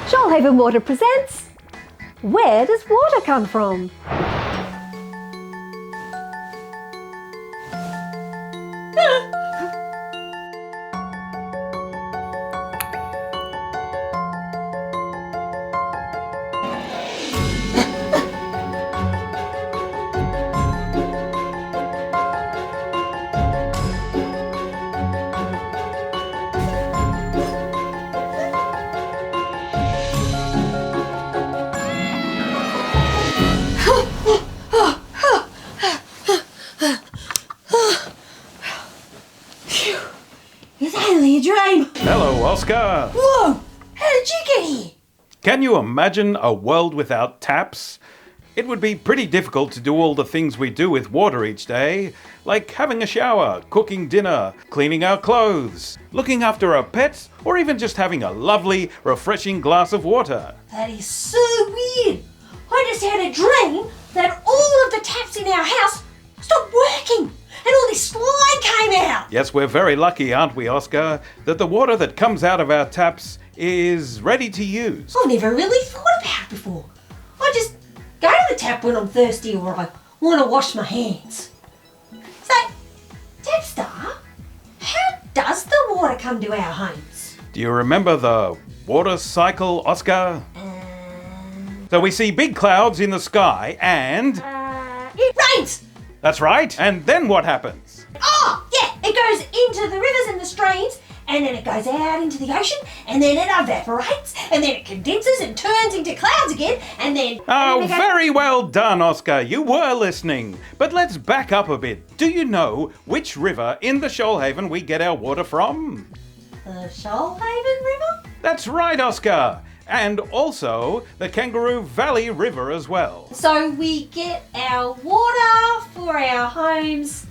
Shoalhaven Water presents Where Does Water Come From? It's only a dream. Hello, Oscar. Whoa! How did you get here? Can you imagine a world without taps? It would be pretty difficult to do all the things we do with water each day, like having a shower, cooking dinner, cleaning our clothes, looking after our pets, or even just having a lovely, refreshing glass of water. That is so weird. I just had a dream that all of the taps in our house stopped working and all this slime came out. Yes, we're very lucky, aren't we, Oscar, that the water that comes out of our taps is ready to use. I've never really thought about it before. I just go to the tap when I'm thirsty or I want to wash my hands. So, Debstar, how does the water come to our homes? Do you remember the water cycle, Oscar? So we see big clouds in the sky and... It rains! That's right. And then what happens? Oh, yeah, it goes into the rivers and the streams, and then it goes out into the ocean, and then it evaporates, and then it condenses and turns into clouds again, and then... Oh, very well done, Oscar. You were listening. But let's back up a bit. Do you know which river in the Shoalhaven we get our water from? The Shoalhaven River? That's right, Oscar. And also the Kangaroo Valley River as well. So we get our water for our homes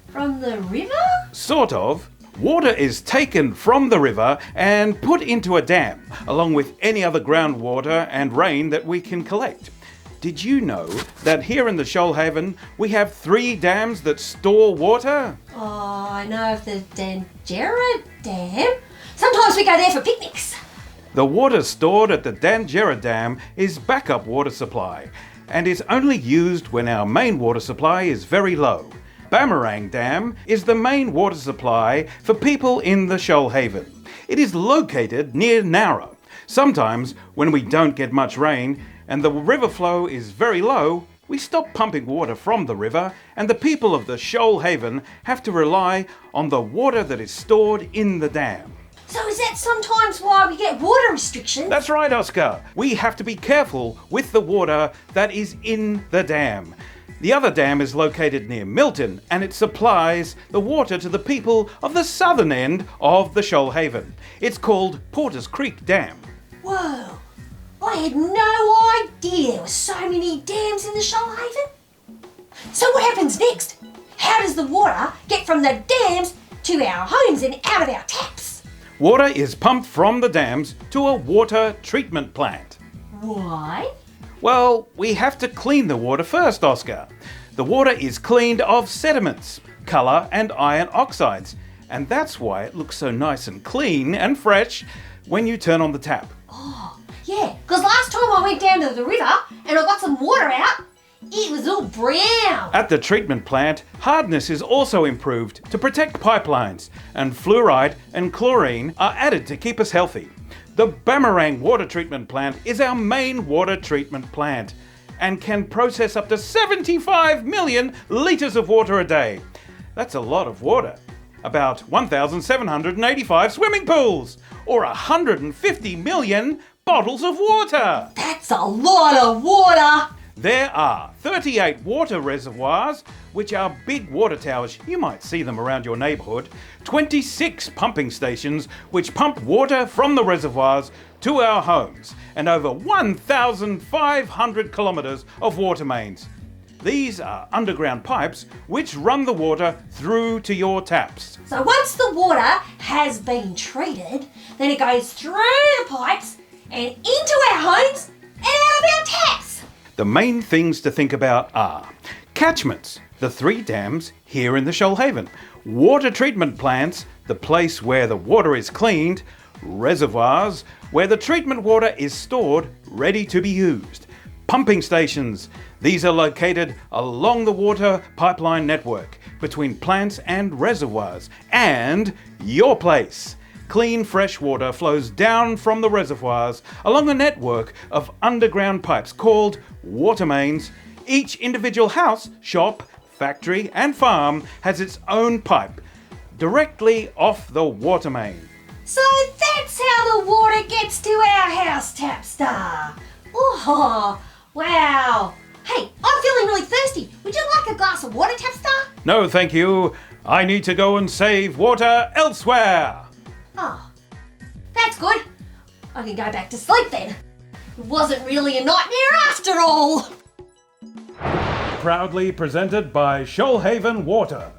from the river? Sort of. Water is taken from the river and put into a dam, along with any other groundwater and rain that we can collect. Did you know that here in the Shoalhaven we have 3 dams that store water? Oh, I know of the Dangerra Dam. Sometimes we go there for picnics. The water stored at the Dangerra Dam is backup water supply and is only used when our main water supply is very low. Boomerang Dam is the main water supply for people in the Shoalhaven. It is located near Nowra. Sometimes when we don't get much rain and the river flow is very low, we stop pumping water from the river and the people of the Shoalhaven have to rely on the water that is stored in the dam. So is that sometimes why we get water restrictions? That's right, Oscar. We have to be careful with the water that is in the dam. The other dam is located near Milton and it supplies the water to the people of the southern end of the Shoalhaven. It's called Porters Creek Dam. Whoa, I had no idea there were so many dams in the Shoalhaven. So what happens next? How does the water get from the dams to our homes and out of our taps? Water is pumped from the dams to a water treatment plant. Why? Well, we have to clean the water first, Oscar. The water is cleaned of sediments, colour and iron oxides, and that's why it looks so nice and clean and fresh when you turn on the tap. Oh, yeah, because last time I went down to the river and I got some water out, it was all brown. At the treatment plant, hardness is also improved to protect pipelines, and fluoride and chlorine are added to keep us healthy. The Boomerang water treatment plant is our main water treatment plant and can process up to 75 million litres of water a day. That's a lot of water. About 1,785 swimming pools, or 150 million bottles of water. That's a lot of water. There are 38 water reservoirs, which are big water towers, you might see them around your neighbourhood, 26 pumping stations which pump water from the reservoirs to our homes, and over 1,500 kilometres of water mains. These are underground pipes which run the water through to your taps. So once the water has been treated, then it goes through the pipes and into our homes and out of our taps. The main things to think about are catchments, the 3 dams here in the Shoalhaven, water treatment plants, the place where the water is cleaned, reservoirs, where the treatment water is stored ready to be used. Pumping stations. These are located along the water pipeline network between plants and reservoirs. And your place. Clean fresh water flows down from the reservoirs along a network of underground pipes called water mains. Each individual house, shop, factory and farm has its own pipe directly off the water main. So that's how the water gets to our house, Tapstar. Oh, wow. Hey, I'm feeling really thirsty. Would you like a glass of water, Tapstar? No, thank you. I need to go and save water elsewhere. Oh, that's good. I can go back to sleep then. It wasn't really a nightmare after all. Proudly presented by Shoalhaven Water.